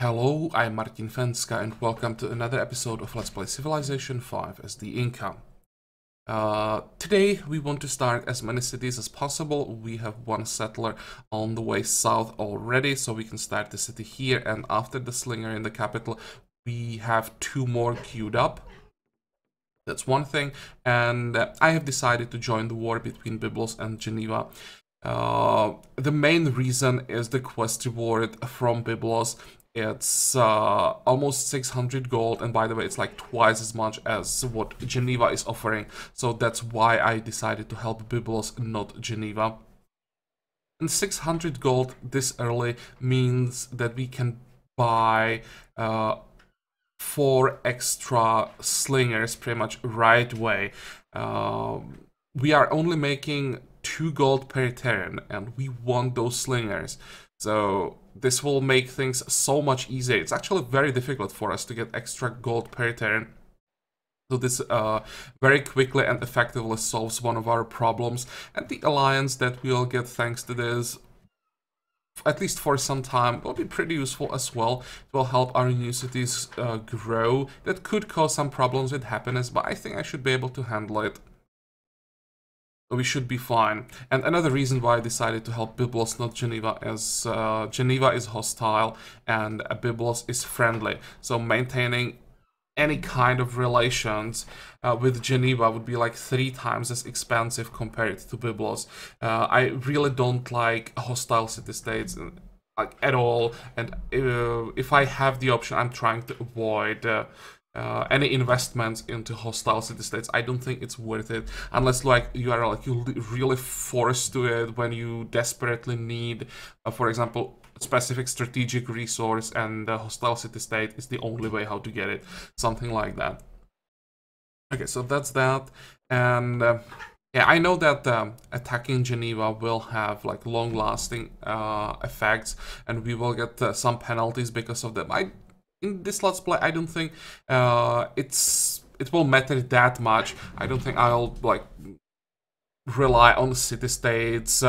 Hello, I'm Martin Fencka and welcome to another episode of Let's Play Civilization 5 as the Inca. Today we want to start as many cities as possible. We have one settler on the way south already, so we can start the city here, and after the slinger in the capital we have two more queued up. That's one thing, and I have decided to join the war between Byblos and Geneva. The main reason is the quest reward from Byblos. It's almost 600 gold, and by the way, it's like twice as much as what Geneva is offering. So that's why I decided to help Byblos, not Geneva. And 600 gold this early means that we can buy 4 extra slingers pretty much right away. We are only making 2 gold per turn, and we want those slingers. So this will make things so much easier. It's actually very difficult for us to get extra gold per turn. So this very quickly and effectively solves one of our problems. And the alliance that we'll get thanks to this, at least for some time, will be pretty useful as well. It will help our new cities grow. That could cause some problems with happiness, but I think I should be able to handle it. We should be fine. And another reason why I decided to help Byblos, not Geneva, is Geneva is hostile and Byblos is friendly. So maintaining any kind of relations with Geneva would be like 3 times as expensive compared to Byblos. I really don't like hostile city-states like, at all, and if I have the option, I'm trying to avoid any investments into hostile city-states. I don't think it's worth it unless like you are like really forced to it when you desperately need, for example, specific strategic resource, and the hostile city-state is the only way how to get it, something like that. Okay, so that's that, and yeah, I know that attacking Geneva will have like long-lasting effects, and we will get some penalties because of them. In this Let's Play, I don't think it will matter that much. I don't think I'll like rely on city-states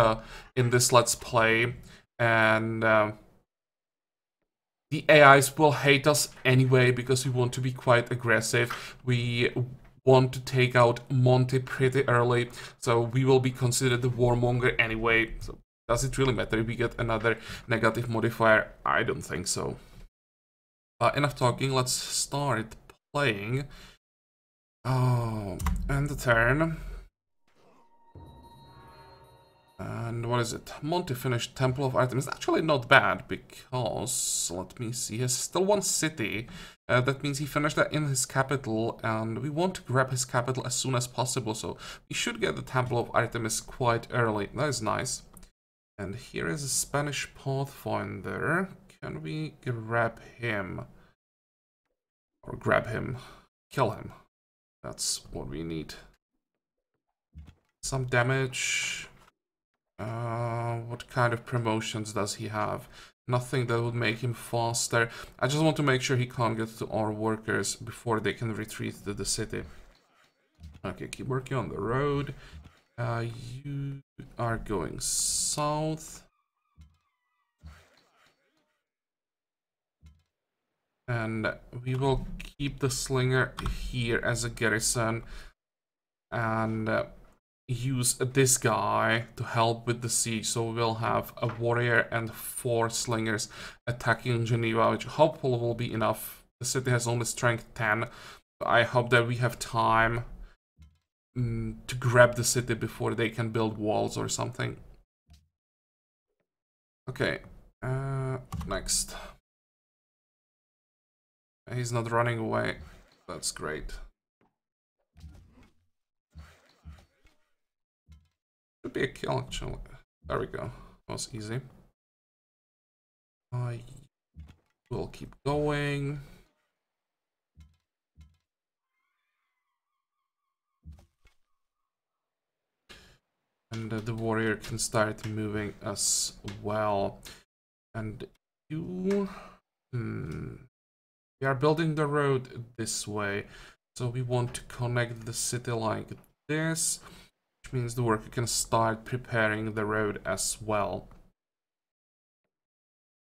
in this Let's Play, and the AIs will hate us anyway because we want to be quite aggressive. We want to take out Monty pretty early, so we will be considered the warmonger anyway. So does it really matter if we get another negative modifier? I don't think so. Enough talking, let's start playing. Oh, and the turn. And what is it? Monty finished Temple of Artemis. Actually not bad, because, let me see, he has still 1 city. That means he finished that in his capital, and we want to grab his capital as soon as possible, so we should get the Temple of Artemis quite early. That is nice. And here is a Spanish Pathfinder. Can we grab him? Or grab him. Kill him. That's what we need. Some damage. What kind of promotions does he have? Nothing that would make him faster. I just want to make sure he can't get to our workers before they can retreat to the city. Okay, keep working on the road. You are going south. And we will keep the slinger here as a garrison, and use this guy to help with the siege. So we'll have a warrior and 4 slingers attacking Geneva, which hopefully will be enough. The city has only strength 10. I hope that we have time to grab the city before they can build walls or something. Okay, next. He's not running away. That's great. Should be a kill, actually. There we go. That was easy. I will keep going. And the warrior can start moving as well. And you... We are building the road this way. So we want to connect the city like this, which means the worker can start preparing the road as well.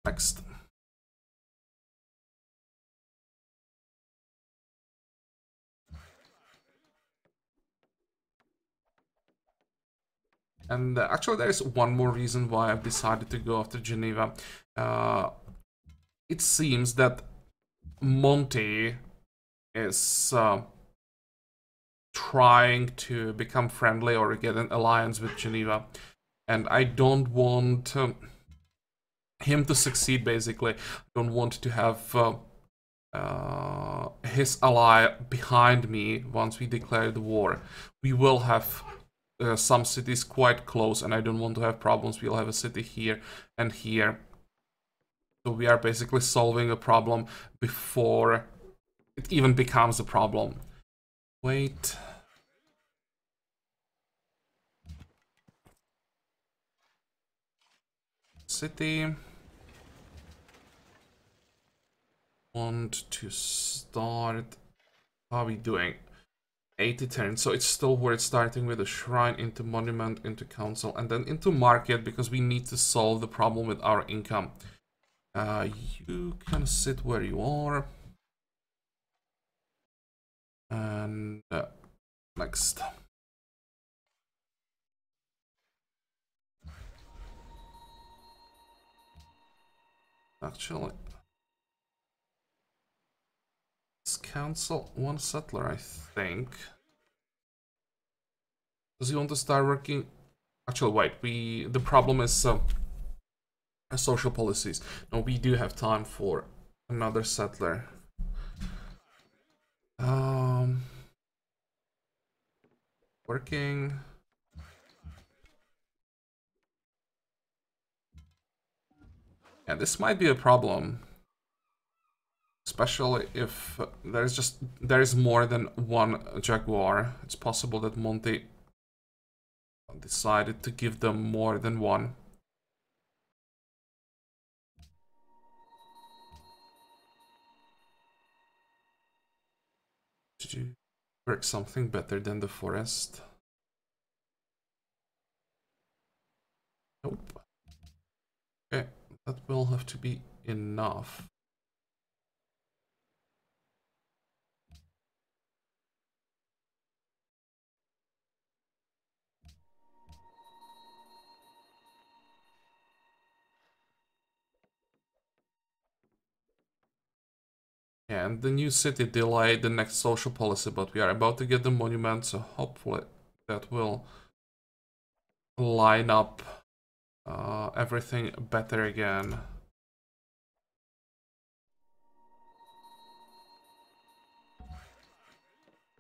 Next. And actually, there is one more reason why I've decided to go after Geneva. It seems that Monty is trying to become friendly or get an alliance with Geneva, and I don't want him to succeed. Basically, I don't want to have his ally behind me once we declare the war. We will have some cities quite close, and I don't want to have problems. We'll have a city here and here. So we are basically solving a problem before it even becomes a problem. Wait. City. Want to start. How are we doing? 80 turns, so it's still worth starting with a shrine, into monument, into council, and then into market, because we need to solve the problem with our income. You can sit where you are. And next. Actually, let's cancel one settler, I think. Does he want to start working? Actually, wait. The problem is social policies. No, we do have time for another settler. Working. Yeah, this might be a problem. Especially if there is more than one jaguar. It's possible that Monty decided to give them more than one. Did you work something better than the forest? Nope. Okay, that will have to be enough. Yeah, and the new city delayed the next social policy, but we are about to get the monument, so hopefully that will line up everything better again.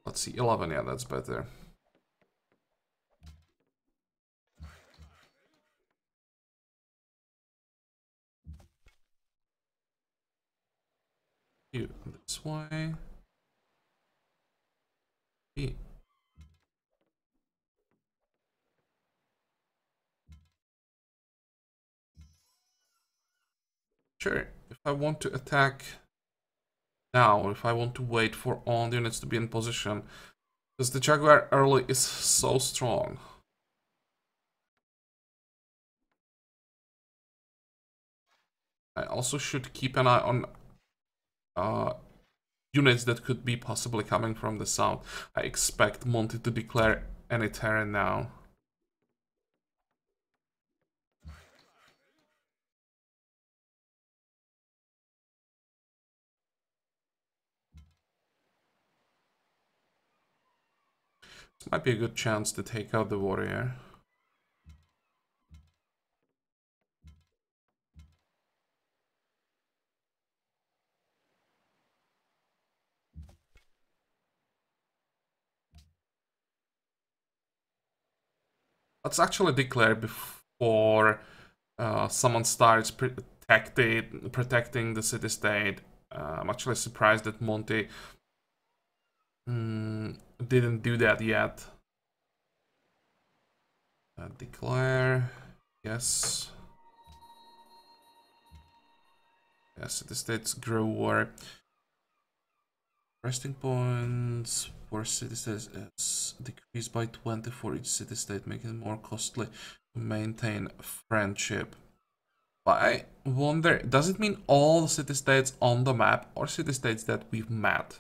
Let's see, 11, yeah, that's better. You this way. B. Sure, if I want to attack now, or if I want to wait for all the units to be in position, because the Jaguar early is so strong. I also should keep an eye on units that could be possibly coming from the south. I expect Monty to declare any terrain now. This might be a good chance to take out the warrior. Let's actually declare before someone starts protecting the city-state. I'm actually surprised that Monty didn't do that yet. Declare. Yes. Yes, city-states grow war. Resting points for city-states is decreased by 20 for each city-state, making it more costly to maintain friendship. But I wonder, does it mean all city-states on the map or city-states that we've met?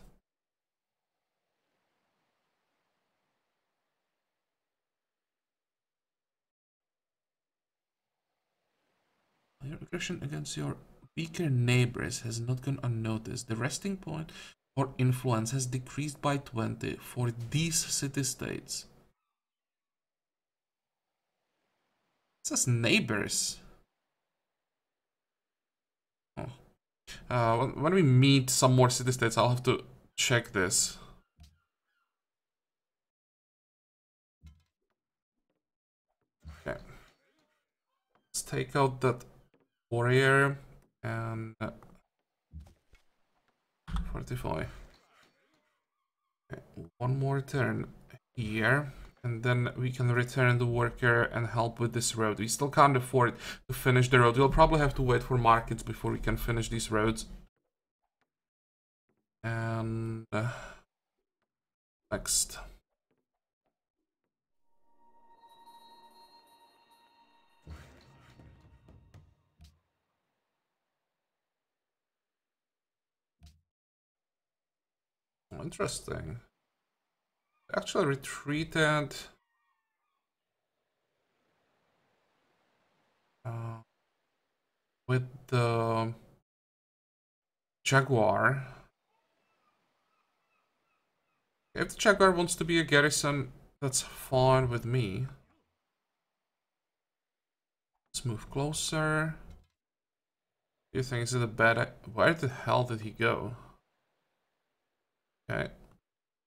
Your aggression against your weaker neighbors has not gone unnoticed. The resting point or influence has decreased by 20 for these city-states. It says neighbors. Oh. When we meet some more city-states, I'll have to check this. Okay. Let's take out that warrior and fortify. Okay. One more turn here. And then we can return the worker and help with this road. We still can't afford to finish the road. We'll probably have to wait for markets before we can finish these roads. And next. Oh, interesting. Actually retreated. With the Jaguar. If the Jaguar wants to be a garrison, that's fine with me. Let's move closer. Do you think is it a bad... Where the hell did he go? Okay.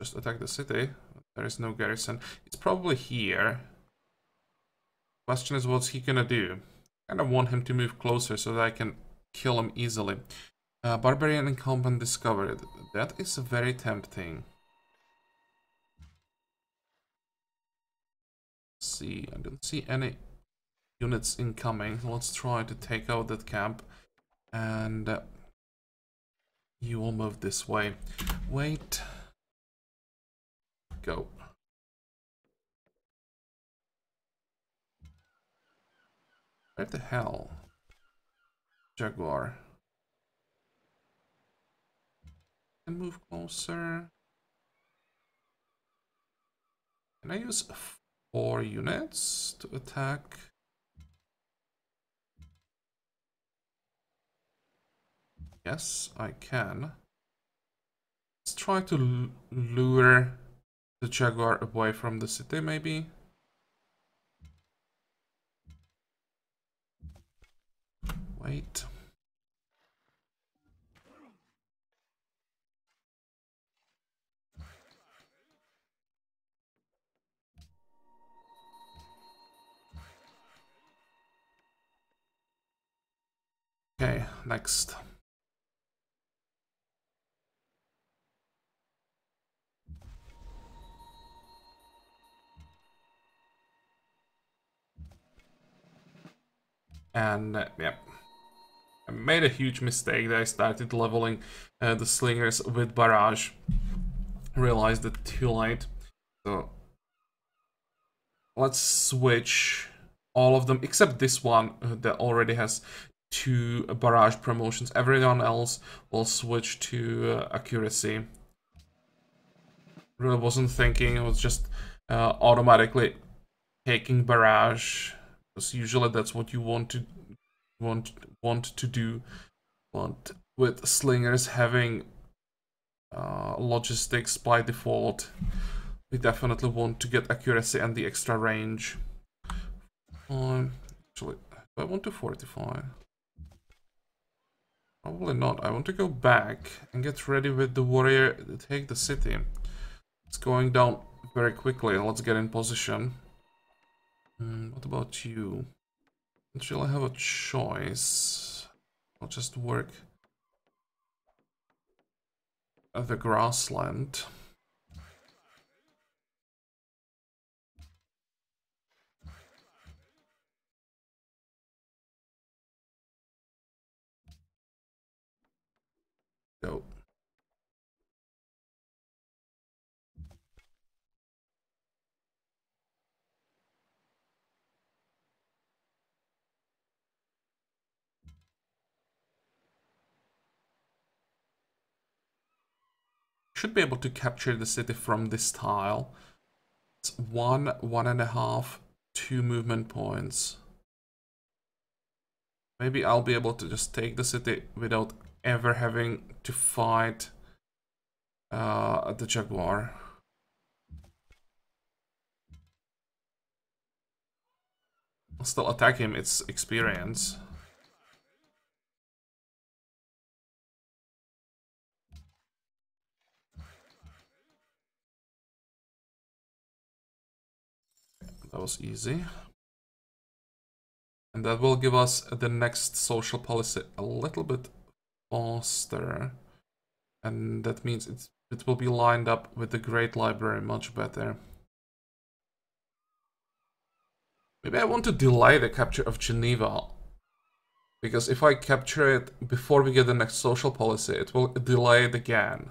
Just attack the city. There is no garrison. It's probably here. Question is, what's he gonna do? I kind of want him to move closer so that I can kill him easily. Barbarian incumbent discovered. That is very tempting. Let's see, I don't see any units incoming. Let's try to take out that camp. And you will move this way. Wait. Go. Where the hell? Jaguar. And move closer. Can I use 4 units to attack? Yes, I can. Let's try to lure the Jaguar away from the city, maybe. Wait. Okay, next. And yeah, I made a huge mistake that I started leveling the slingers with barrage. Realized it too late. So let's switch all of them except this one that already has 2 barrage promotions. Everyone else will switch to accuracy. Really wasn't thinking, it was just automatically taking barrage, because usually that's what you want to do. But with slingers having logistics by default, we definitely want to get accuracy and the extra range. Actually, do I want to fortify? Probably not. I want to go back and get ready with the warrior to take the city. It's going down very quickly. Let's get in position. What about you? Don't really have a choice. I'll just work at the grassland. Go. Should be able to capture the city from this tile. It's 1.5, 2 movement points. Maybe I'll be able to just take the city without ever having to fight the Jaguar. I'll still attack him, it's experience. That was easy. And that will give us the next social policy a little bit faster. And that means it will be lined up with the Great Library much better. Maybe I want to delay the capture of Geneva. Because if I capture it before we get the next social policy, it will delay it again.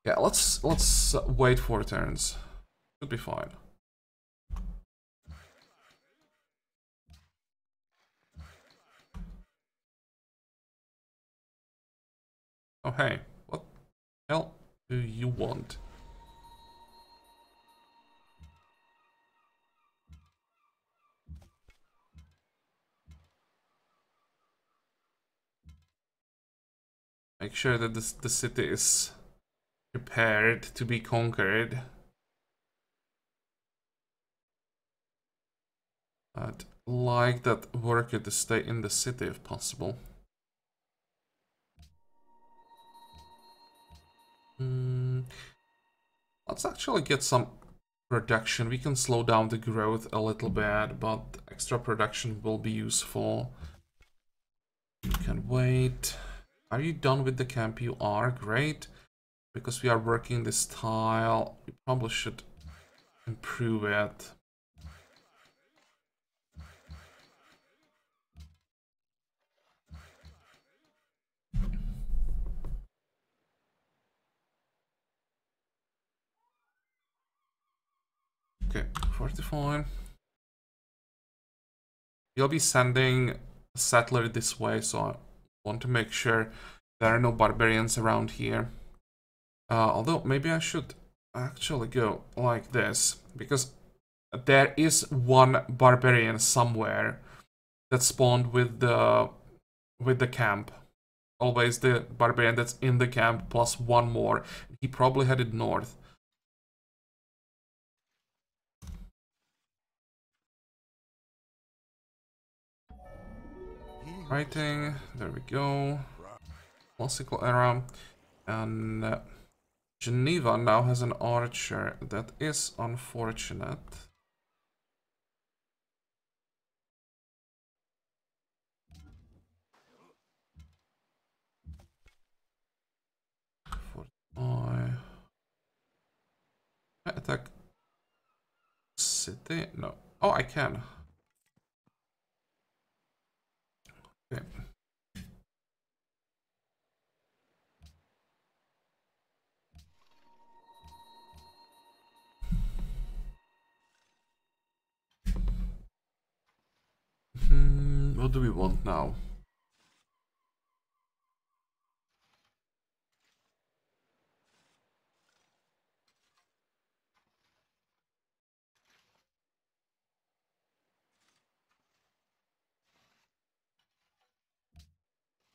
Yeah, let's wait 4 turns. Should be fine. Oh hey, what the hell do you want? Make sure that the city is prepared to be conquered. I'd like that worker to stay in the city if possible. Let's actually get some production. We can slow down the growth a little bit, but extra production will be useful. You can wait. Are you done with the camp? You are, great. Because we are working this tile, we probably should improve it. Okay, 45. You'll be sending a settler this way, so I want to make sure there are no barbarians around here. Although maybe I should actually go like this, because there is one barbarian somewhere that spawned with the camp. Always the barbarian that's in the camp plus one more. He probably headed north. Writing, there we go. Classical era. And Geneva now has an archer. That is unfortunate. I attack city? No. Oh, I can. Okay. What do we want now?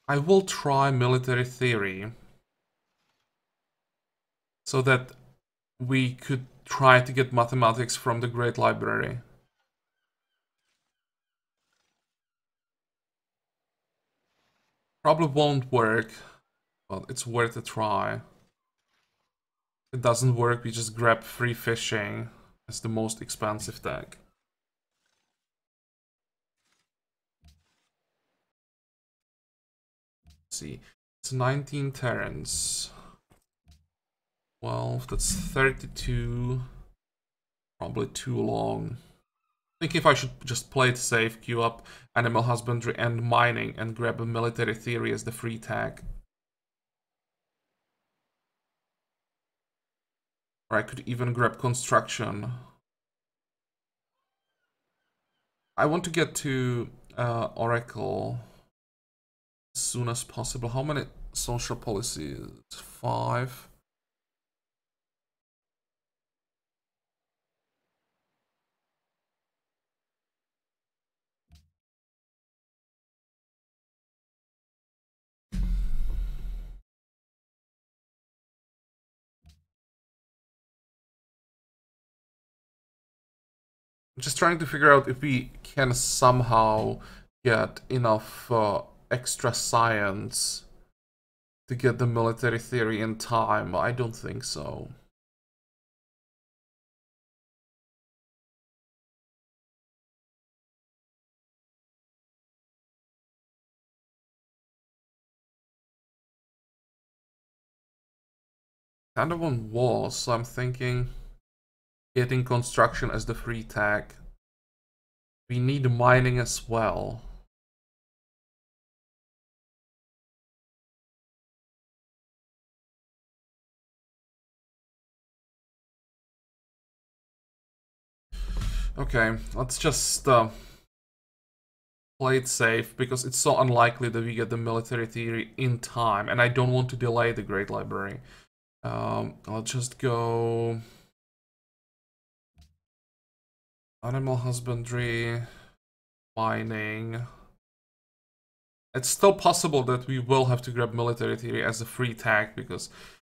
I will try military theory so that we could try to get mathematics from the Great Library. Probably won't work, but it's worth a try. If it doesn't work, we just grab free fishing as the most expensive tag. Let's see, it's 19 Terrans. 12, that's 32. Probably too long. I think if I should just play it safe, queue up animal husbandry and mining and grab a military theory as the free tag. Or I could even grab construction. I want to get to Oracle as soon as possible. How many social policies? 5. I'm just trying to figure out if we can somehow get enough extra science to get the military theory in time. I don't think so. Kind of on walls, so I'm thinking getting construction as the free tag. We need mining as well. Okay, let's just play it safe, because it's so unlikely that we get the military theory in time, and I don't want to delay the Great Library. I'll just go animal husbandry, mining. It's still possible that we will have to grab military theory as a free tag, because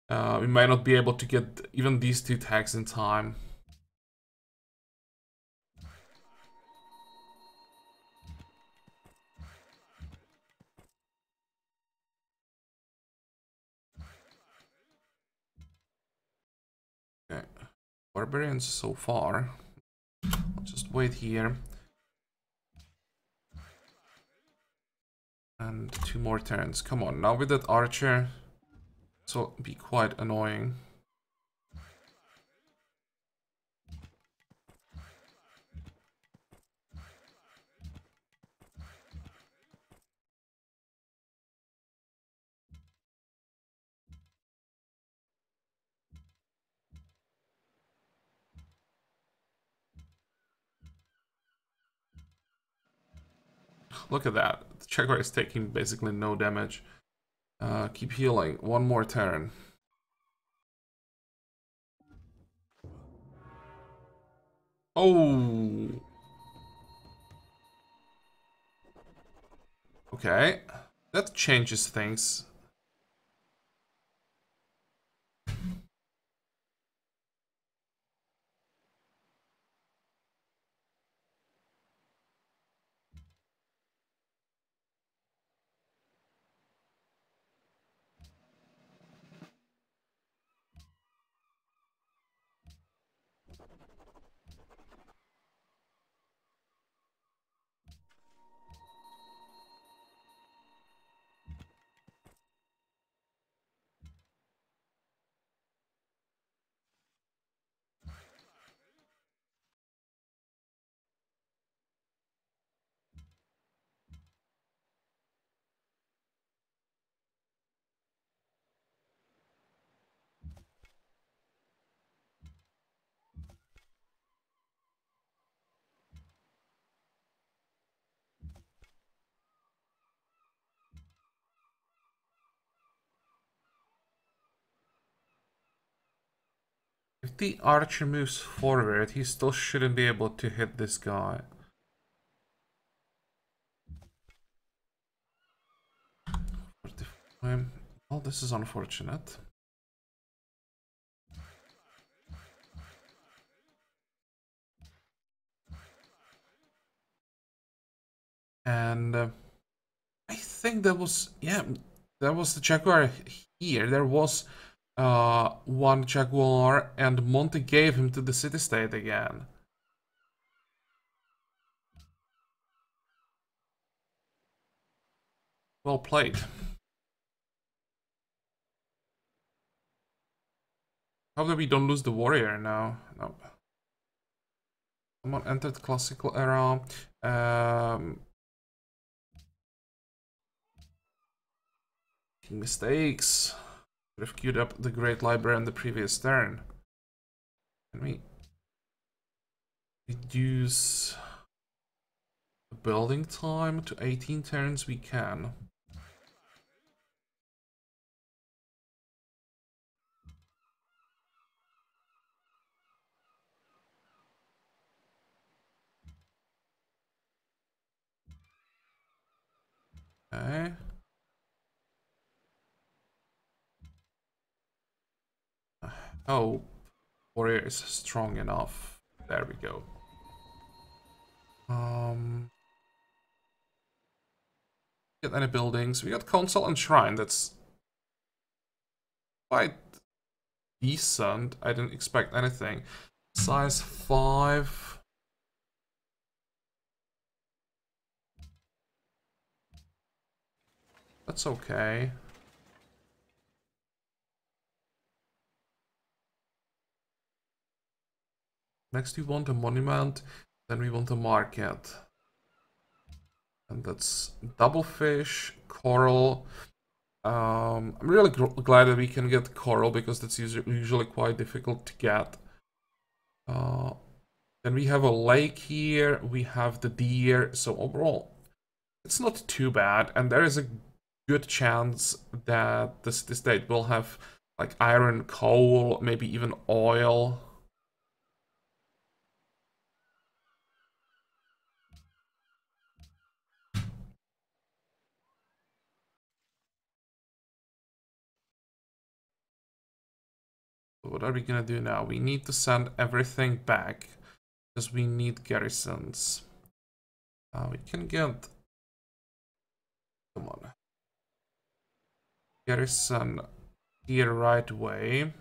we might not be able to get even these two tags in time. Okay, barbarians so far. I'll just wait here. And 2 more turns. Come on, now with that archer, this will be quite annoying. Look at that. The Jaguar is taking basically no damage. Keep healing. 1 more turn. Oh. Okay. That changes things. If the archer moves forward, he still shouldn't be able to hit this guy. Well, this is unfortunate. And I think that was, yeah, that was the Jaguar here. There was one Jaguar, and Monte gave him to the city-state again. Well played. Hope that we don't lose the warrior now. No. Someone entered classical era. Mistakes. Could have queued up the Great Library on the previous turn. Can we reduce the building time to 18 turns? We can. Okay. Oh, warrior is strong enough. There we go. Get any buildings? We got console and shrine. That's quite decent. I didn't expect anything. Size 5. That's okay. Next we want a monument, then we want a market. And that's double fish, coral. I'm really glad that we can get coral because that's usually quite difficult to get. Then we have a lake here, we have the deer, so overall it's not too bad, and there is a good chance that this state will have like iron, coal, maybe even oil. What are we gonna do now? We need to send everything back because we need garrisons. We can get, come on, garrison here right away.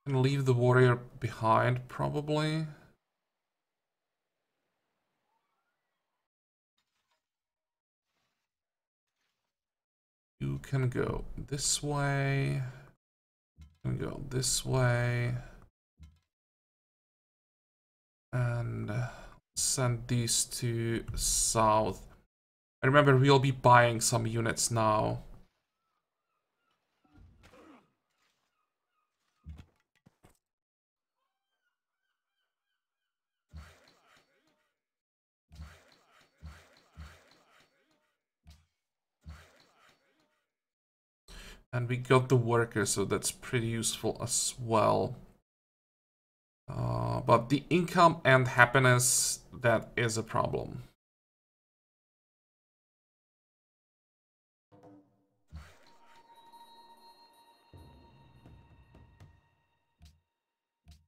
And leave the warrior behind probably. You can go this way. You can go this way. And send these to south. I remember we'll be buying some units now. And we got the workers, so that's pretty useful as well. But the income and happiness, that is a problem.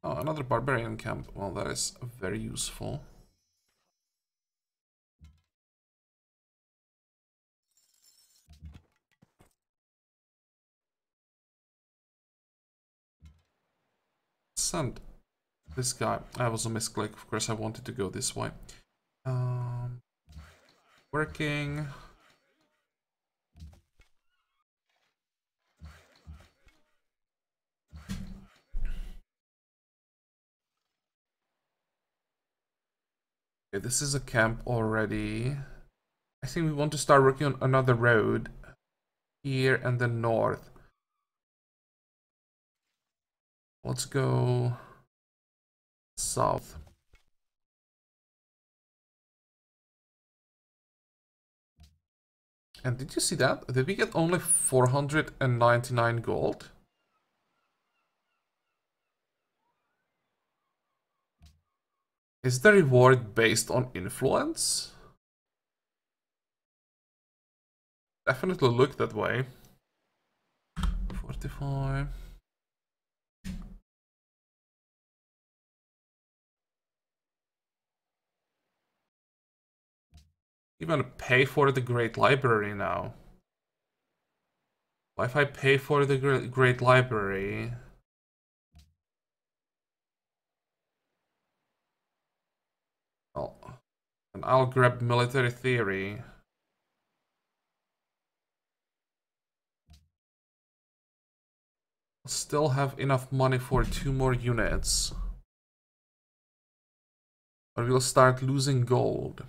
Oh, another barbarian camp. Well, that is very useful. Send this guy. I was a misclick. Of course, I wanted to go this way. Working. Okay, this is a camp already. I think we want to start working on another road here and then north. Let's go south. And did you see that? Did we get only 499 gold? Is the reward based on influence? Definitely look that way. 45. Even pay for the Great Library now. What if I pay for the Great Library? Oh, and I'll grab military theory. Still have enough money for 2 more units. But we'll start losing gold.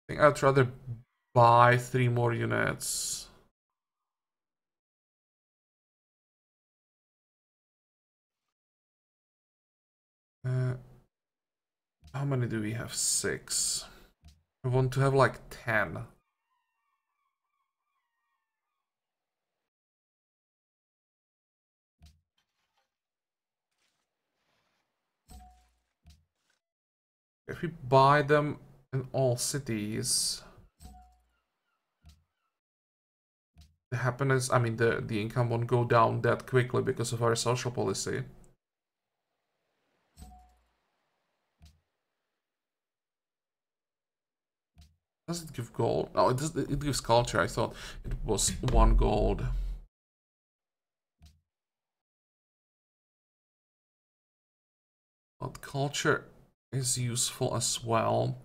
I think I'd rather buy 3 more units. How many do we have? 6. I want to have like 10. If we buy them in all cities, the happiness, I mean the income won't go down that quickly because of our social policy. Does it give gold? No, it gives culture. I thought it was 1 gold. But culture is useful as well.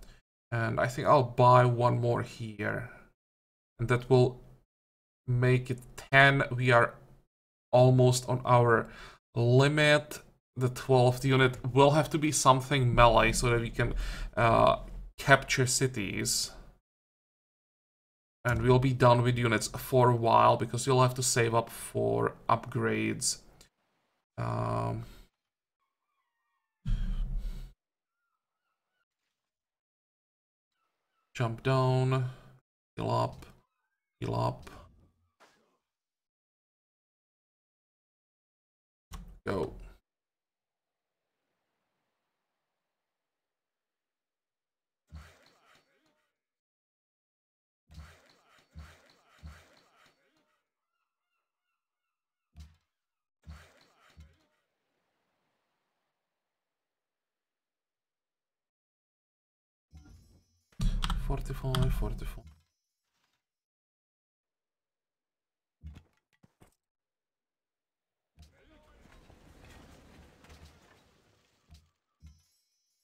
And I think I'll buy 1 more here. And that will make it 10. We are almost on our limit. The 12th unit will have to be something melee so that we can capture cities. And we'll be done with units for a while because you'll have to save up for upgrades. Jump down, heal up, heal up. Go. Fortify, fortify.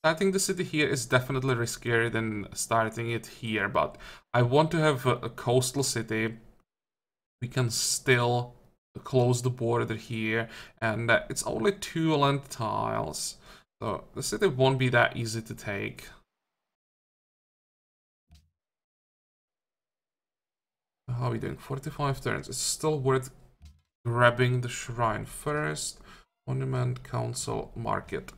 Starting the city here is definitely riskier than starting it here, but I want to have a coastal city. We can still close the border here, and it's only 2 land tiles, so the city won't be that easy to take. How are we doing? 45 turns. It's still worth grabbing the shrine first. Monument, council, market.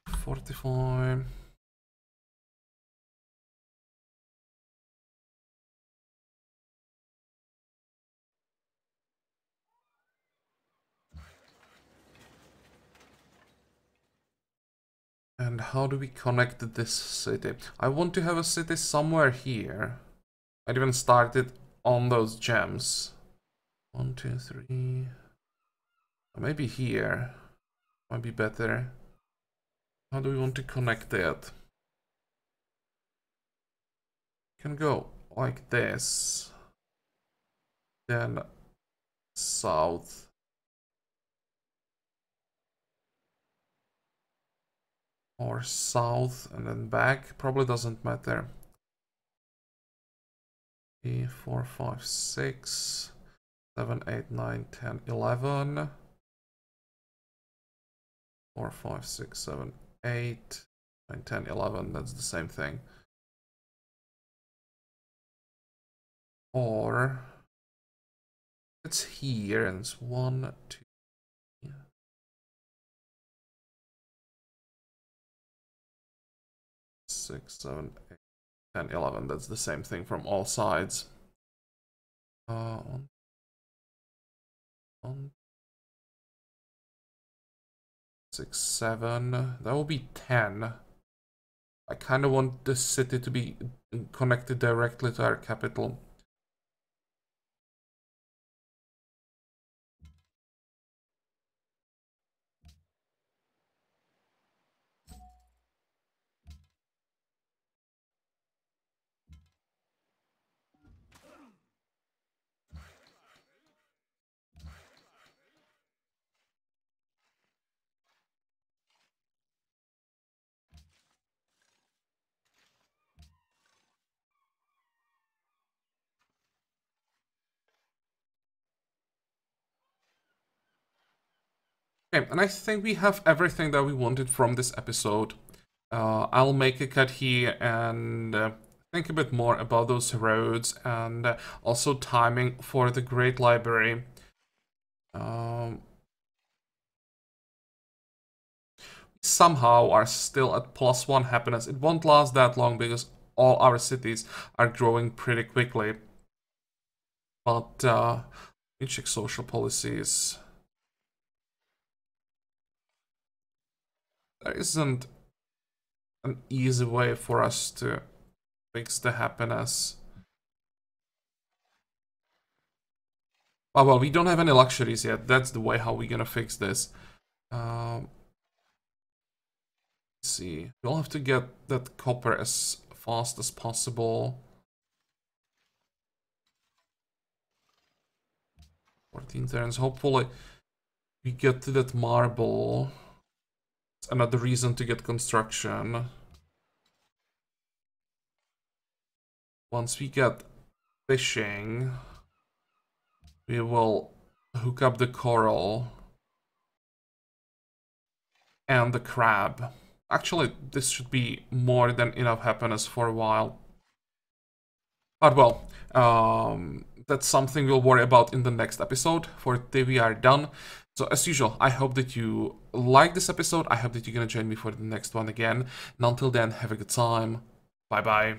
45. And how do we connect this city? I want to have a city somewhere here. I'd even started on those gems. 1, 2, 3. Maybe here. Might be better. How do we want to connect it? Can go like this. Then south. Or south and then back. Probably doesn't matter. 3, 4, 5, 6, 7, 8, 9, 10, 11. 4, 5, 6, 7, 8, 9, 10, 11. That's the same thing. Or it's here and it's 1, 2, 6, 7, 8, 10, 11. That's the same thing from all sides. 1, 6, 7. That will be 10. I kind of want this city to be connected directly to our capital. Okay, and I think we have everything that we wanted from this episode. I'll make a cut here and think a bit more about those roads and also timing for the Great Library. Somehow are still at +1 happiness. It won't last that long because all our cities are growing pretty quickly. But let me check social policies. There isn't an easy way for us to fix the happiness. Oh, well, we don't have any luxuries yet. That's the way how we're gonna fix this. see. We'll have to get that copper as fast as possible. 14 turns. Hopefully we get to that marble. It's another reason to get construction. Once we get fishing, we will hook up the coral and the crab. Actually, this should be more than enough happiness for a while. But well, that's something we'll worry about in the next episode. For today we are done. So as usual, I hope that you like this episode. I hope that you're gonna join me for the next one again. And until then, have a good time. Bye bye.